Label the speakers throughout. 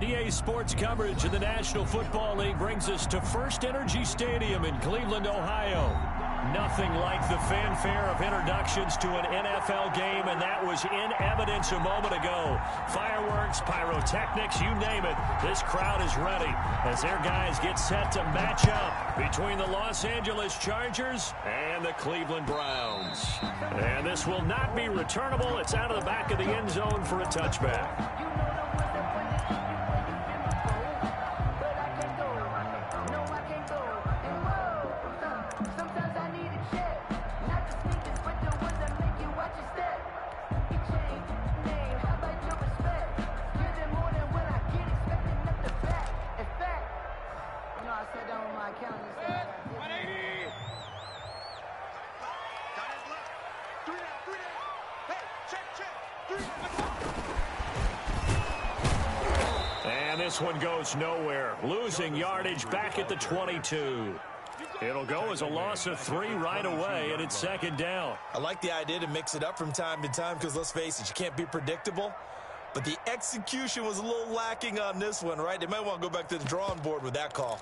Speaker 1: EA Sports coverage of the National Football League brings us to First Energy Stadium in Cleveland, Ohio. Nothing like the fanfare of introductions to an NFL game, and that was in evidence a moment ago. Fireworks, pyrotechnics, you name it. This crowd is ready as their guys get set to match up between the Los Angeles Chargers and the Cleveland Browns. And this will not be returnable. It's out of the back of the end zone for a touchback. This one goes nowhere, losing yardage back at the 22. It'll go as a loss of 3 right away, and it's second down.
Speaker 2: I like the idea to mix it up from time to time because, let's face it, you can't be predictable. But the execution was a little lacking on this one, right? They might want to go back to the drawing board with that call.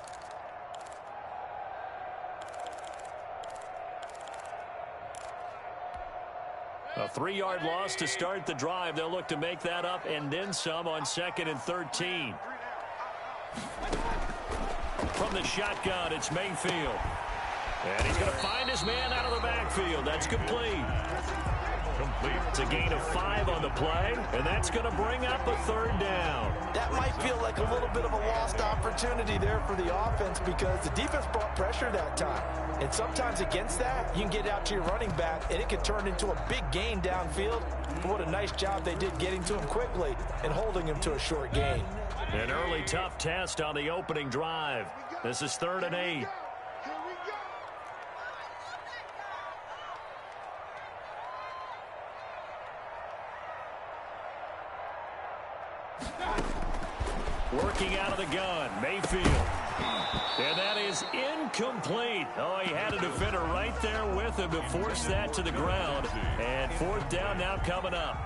Speaker 1: A 3-yard loss to start the drive. They'll look to make that up and then some on 2nd and 13. From the shotgun, it's Mayfield. And he's going to find his man out of the backfield. That's complete. It's a gain of 5 on the play, and that's going to bring up a 3rd down.
Speaker 2: That might feel like a little bit of a lost opportunity there for the offense because the defense brought pressure that time. And sometimes against that, you can get out to your running back, and it can turn into a big gain downfield. What a nice job they did getting to him quickly and holding him to a short gain.
Speaker 1: An early tough test on the opening drive. This is 3rd and 8. Working out of the gun, Mayfield. And that is incomplete. Oh, he had a defender right there with him to force that to the ground. And 4th down now coming up.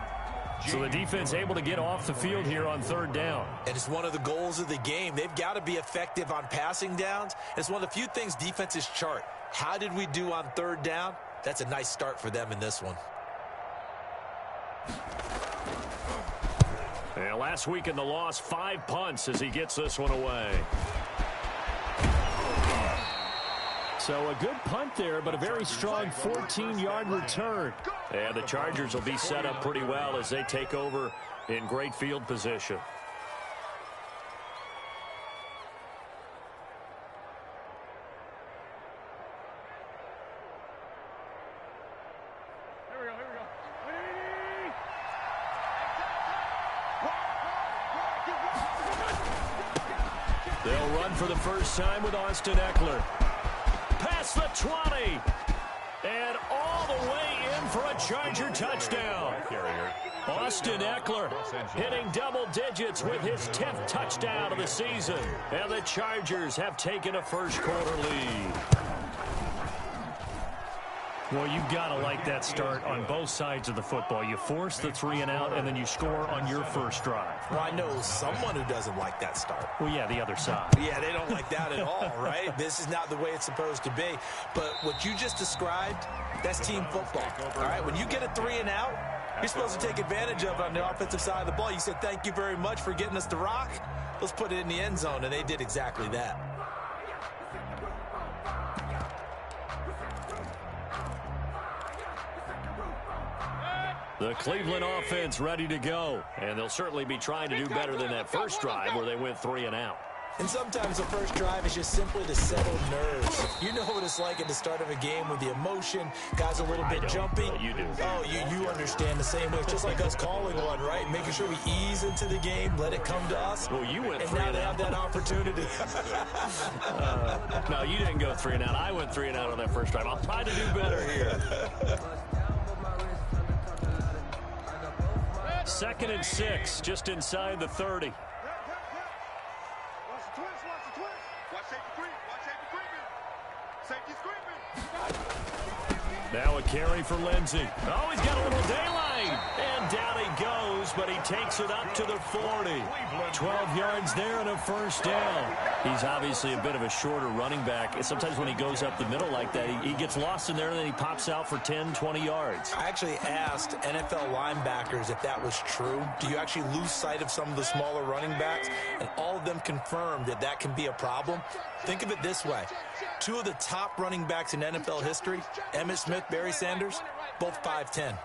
Speaker 1: So the defense able to get off the field here on 3rd down.
Speaker 2: And it's one of the goals of the game. They've got to be effective on passing downs. It's one of the few things defenses chart. How did we do on 3rd down? That's a nice start for them in this one.
Speaker 1: And last week in the loss, 5 punts as he gets this one away. So a good punt there, but a very strong 14-yard return. And the Chargers will be set up pretty well as they take over in great field position. They'll run for the first time with Austin Eckler. Past the 20. And all the way in for a Charger touchdown. Austin Eckler hitting double digits with his 10th touchdown of the season. And the Chargers have taken a first-quarter lead. Well, you've got to like that start on both sides of the football. You force the 3 and out, and then you score on your first drive.
Speaker 2: Well, I know someone who doesn't like that start.
Speaker 1: Well, yeah, the other side.
Speaker 2: Yeah, they don't like that at all, right? This is not the way it's supposed to be. But what you just described, that's team football, all right? When you get a 3 and out, you're supposed to take advantage of it on the offensive side of the ball. You said, thank you very much for getting us the rock. Let's put it in the end zone, and they did exactly that.
Speaker 1: The Cleveland offense ready to go, and they'll certainly be trying to do better than that first drive where they went 3 and out.
Speaker 2: And sometimes the first drive is just simply to settle nerves. You know what it's like at the start of a game with the emotion, guys a little bit jumpy.
Speaker 1: You do.
Speaker 2: Oh, you understand the same way. It's just like us calling one, right? Making sure we ease into the game, let it come to us.
Speaker 1: Well, you went 3 and out.
Speaker 2: And now they have that opportunity.
Speaker 1: No, you didn't go 3 and out. I went 3 and out on that first drive. I'll try to do better here. 2nd and 6, just inside the 30. Now a carry for Lindsey. Oh, he's got a little daylight. And down he goes, but he takes it up to the 40. 12 yards there and a first down. He's obviously a bit of a shorter running back. Sometimes when he goes up the middle like that, he gets lost in there and then he pops out for 10, 20 yards.
Speaker 2: I actually asked NFL linebackers if that was true. Do you actually lose sight of some of the smaller running backs? And all of them confirmed that that can be a problem. Think of it this way. Two of the top running backs in NFL history, Emmitt Smith, Barry Sanders, both 5'10".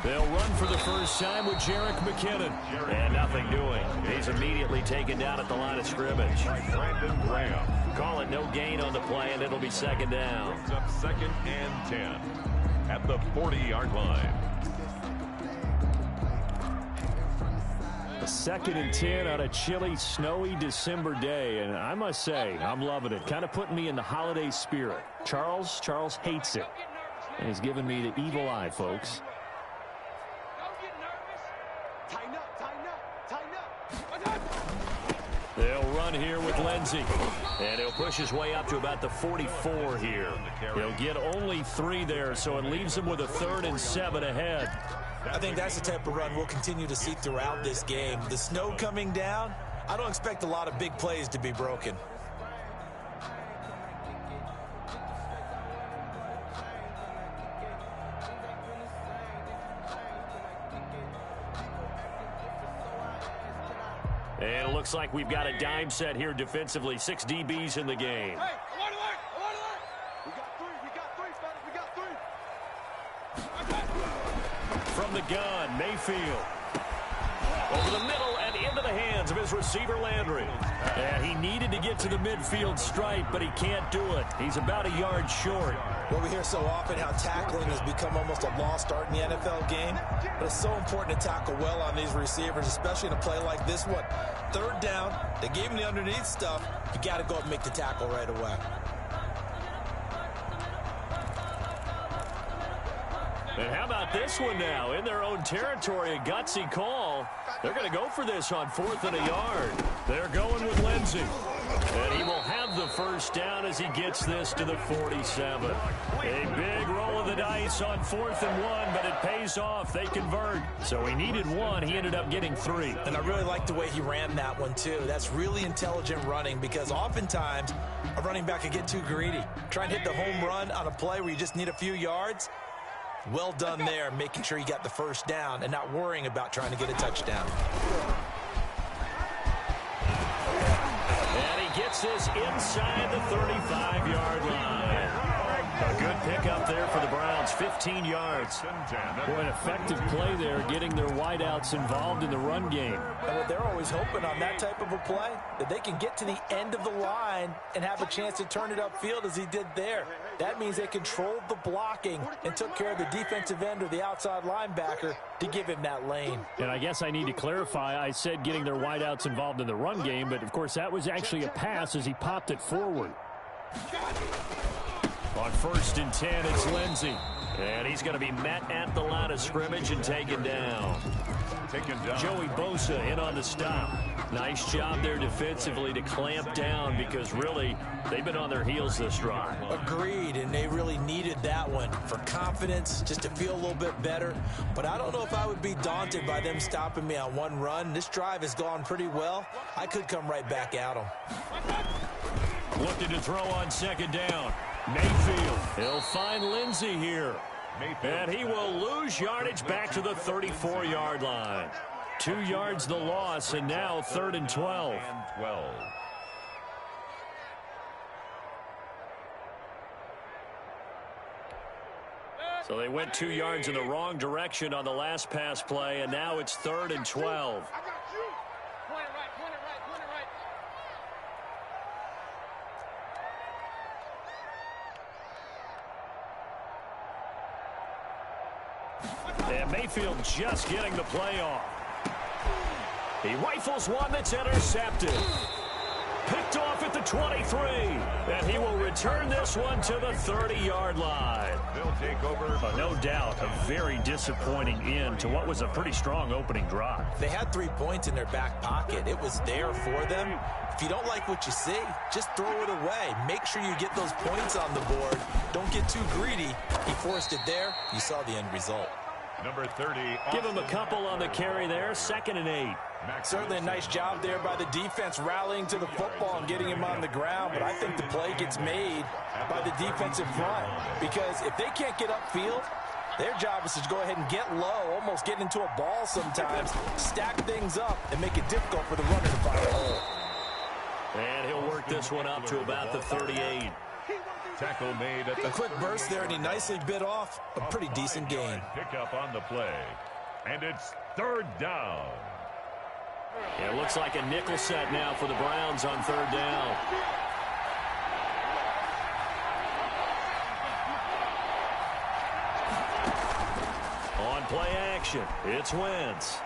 Speaker 1: They'll run for the first time with Jerick McKinnon. And nothing doing. He's immediately taken down at the line of scrimmage.
Speaker 3: Brandon Graham.
Speaker 1: Call it no gain on the play, and it'll be second down.
Speaker 3: It's up 2nd and 10 at the 40-yard line.
Speaker 1: A 2nd and 10 on a chilly, snowy December day. And I must say, I'm loving it. Kind of putting me in the holiday spirit. Charles hates it. And he's giving me the evil eye, folks. They'll run here with Lindsey. And he'll push his way up to about the 44 here. He'll get only 3 there, so it leaves him with a 3rd and 7 ahead.
Speaker 2: I think that's the type of run we'll continue to see throughout this game. The snow coming down, I don't expect a lot of big plays to be broken.
Speaker 1: And it looks like we've got a dime set here defensively. 6 DBs in the game.
Speaker 4: Hey, alert! We got three.
Speaker 1: From the gun, Mayfield. Over the middle and into the hands of his receiver, Landry. And he needed to get to the midfield stripe, but he can't do it. He's about a yard short.
Speaker 2: Well, we hear so often how tackling has become almost a lost art in the NFL game, but it's so important to tackle well on these receivers, especially in a play like this one. 3rd down, they gave him the underneath stuff. You got to go up and make the tackle right away.
Speaker 1: And how about this one now? In their own territory, a gutsy call. They're going to go for this on 4th and a yard. They're going with Lindsey. And he will have the first down as he gets this to the 47. A big roll of the dice on 4th and 1, but it pays off. They convert. So he needed 1. He ended up getting 3.
Speaker 2: And I really like the way he ran that one, too. That's really intelligent running because oftentimes a running back can get too greedy. Try and hit the home run on a play where you just need a few yards. Well done there, making sure you got the first down and not worrying about trying to get a touchdown.
Speaker 1: And he gets this inside the 35-yard line. A good pickup there for the Browns, 15 yards. Boy, an effective play there, getting their wideouts involved in the run game.
Speaker 2: And they're always hoping on that type of a play that they can get to the end of the line and have a chance to turn it upfield as he did there. That means they controlled the blocking and took care of the defensive end or the outside linebacker to give him that lane.
Speaker 1: And I guess I need to clarify, I said getting their wideouts involved in the run game, but of course that was actually a pass as he popped it forward. On 1st and 10, it's Lindsey. And he's going to be met at the line of scrimmage and taken down. Joey Bosa in on the stop. Nice job there defensively to clamp down because really they've been on their heels this drive.
Speaker 2: Agreed, and they really needed that one for confidence, just to feel a little bit better. But I don't know if I would be daunted by them stopping me on one run. This drive has gone pretty well. I could come right back at them.
Speaker 1: Looking to throw on 2nd down. Mayfield. He'll find Lindsey here. And he will lose yardage back to the 34-yard line. 2 yards the loss, and now 3rd and 12. So they went 2 yards in the wrong direction on the last pass play, and now it's 3rd and 12. And Mayfield just getting the play off. He rifles one that's intercepted. Picked picked off at the 23. And he will return this one to the 30-yard line.
Speaker 3: They'll take over.
Speaker 1: No doubt, a very disappointing end to what was a pretty strong opening drive.
Speaker 2: They had 3 points in their back pocket. It was there for them. If you don't like what you see, just throw it away. Make sure you get those points on the board. Don't get too greedy. He forced it there. You saw the end result.
Speaker 3: Number 30.
Speaker 1: Give him a couple on the carry there. 2nd and 8.
Speaker 2: Certainly a nice job there by the defense rallying to the football and getting him on the ground, but I think the play gets made by the defensive front because if they can't get upfield, their job is to go ahead and get low, almost get into a ball sometimes, stack things up, and make it difficult for the runner to find a hole.
Speaker 1: And he'll work this one up to about the 38.
Speaker 3: Tackle made at
Speaker 2: A quick burst there, and he nicely bit off a pretty decent gain.
Speaker 3: Pick up on the play. And it's 3rd down.
Speaker 1: It looks like a nickel set now for the Browns on 3rd down. On play action, it's Wentz.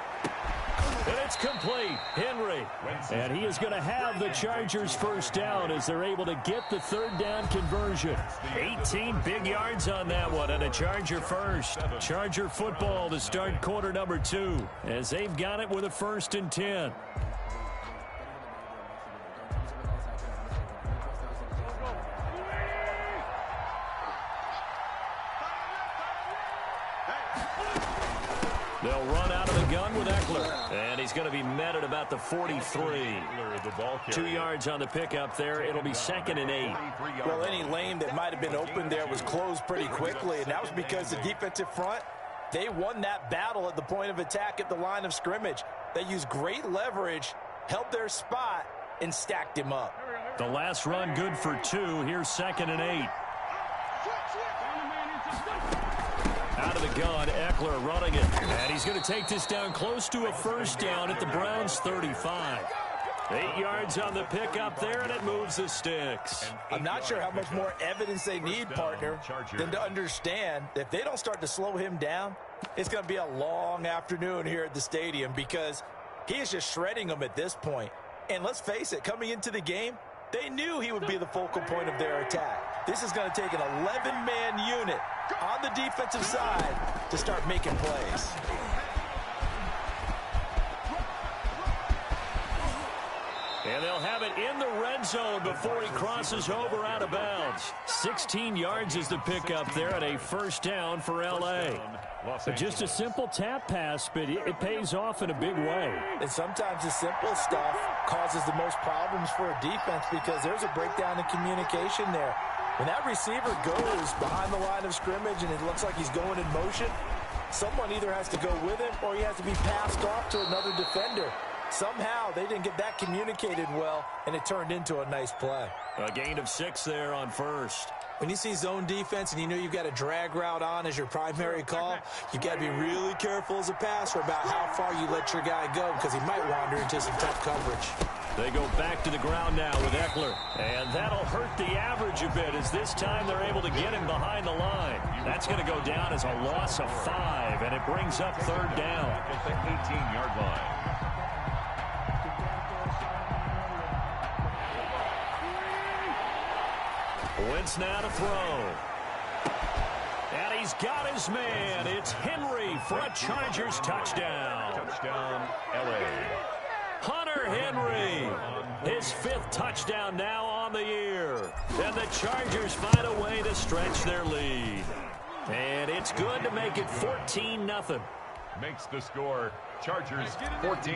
Speaker 1: And it's complete. Henry. And he is going to have the Chargers first down as they're able to get the 3rd down conversion. 18 big yards on that one and a Charger first. Charger football to start quarter number 2 as they've got it with a 1st and 10. They'll run out of the gun with Eckler. And he's going to be met at about the 43. 2 yards on the pickup there. It'll be 2nd and 8.
Speaker 2: Well, any lane that might have been open there was closed pretty quickly, and that was because the defensive front, they won that battle at the point of attack at the line of scrimmage. They used great leverage, held their spot, and stacked him up.
Speaker 1: The last run good for 2. Here's 2nd and 8. Out of the gun, Eckler running it. And he's going to take this down close to a 1st down at the Browns' 35. 8 yards on the pickup there, and it moves the sticks.
Speaker 2: I'm not sure how much more evidence they need, partner, than to understand that if they don't start to slow him down, it's going to be a long afternoon here at the stadium because he is just shredding them at this point. And let's face it, coming into the game, they knew he would be the focal point of their attack. This is going to take an 11-man unit on the defensive side to start making plays.
Speaker 1: And they'll have it in the red zone before he crosses over out of bounds. 16 yards is the pickup there and a 1st down for L.A. Just a simple tap pass, but it pays off in a big way.
Speaker 2: And sometimes the simple stuff causes the most problems for a defense because there's a breakdown in communication there. When that receiver goes behind the line of scrimmage and it looks like he's going in motion, someone either has to go with him or he has to be passed off to another defender. Somehow they didn't get that communicated well, and it turned into a nice play.
Speaker 1: A gain of 6 there on 1st.
Speaker 2: When you see zone defense and you know you've got a drag route on as your primary call, you've got to be really careful as a passer about how far you let your guy go because he might wander into some tough coverage.
Speaker 1: They go back to the ground now with Eckler. And that'll hurt the average a bit as this time they're able to get him behind the line. That's going to go down as a loss of 5, and it brings up 3rd down.
Speaker 3: At the 18-yard line.
Speaker 1: Wentz now to throw. And he's got his man. It's Henry for a Chargers touchdown.
Speaker 3: Touchdown, L.A.
Speaker 1: Hunter Henry, his 5th touchdown now on the year. And the Chargers find a way to stretch their lead. And it's good to make it 14-0.
Speaker 3: Makes the score Chargers 14,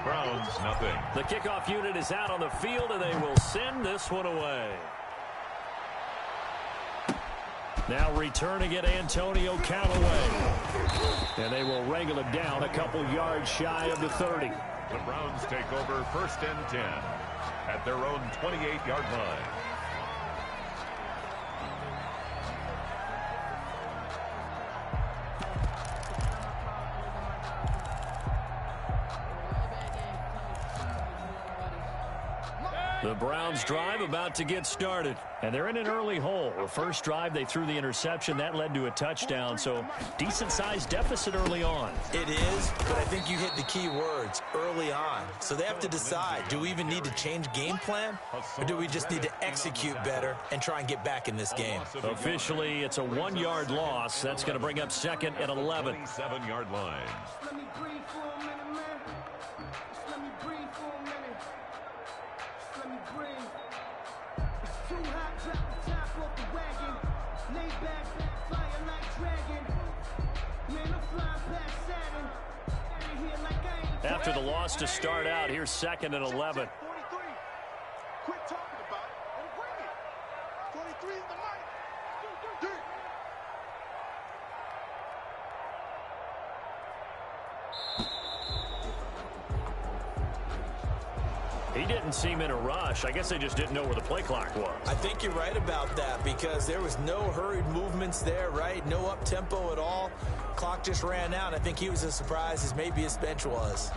Speaker 3: Browns nothing.
Speaker 1: The kickoff unit is out on the field, and they will send this one away. Now returning it, Antonio Callaway. And they will wrangle him down a couple yards shy of the 30.
Speaker 3: The Browns take over 1st and 10 at their own 28-yard line.
Speaker 1: The Browns drive about to get started, and they're in an early hole. The first drive, they threw the interception. That led to a touchdown, so decent-sized deficit early on.
Speaker 2: It is, but I think you hit the key words, early on. So they have to decide, do we even need to change game plan, or do we just need to execute better and try and get back in this game?
Speaker 1: Officially, it's a 1-yard loss. That's going to bring up second and 11.
Speaker 3: 7-yard line.
Speaker 5: Let me breathe for a minute, man. Just let me breathe for a minute. Just let me breathe. It's too hot, drop the top off the wagon. Lay back, fire like dragon. Man, I'm flying past Saturn. Out of here like I ain't.
Speaker 1: After the loss to start out, here's second and 11.
Speaker 4: 43. Quit talking about it and bring it. 23 is the mic. Dude.
Speaker 1: He didn't seem in a rush. I guess they just didn't know where the play clock was.
Speaker 2: I think you're right about that because there was no hurried movements there, right? No up-tempo at all. Clock just ran out. I think he was as surprised as maybe his bench was.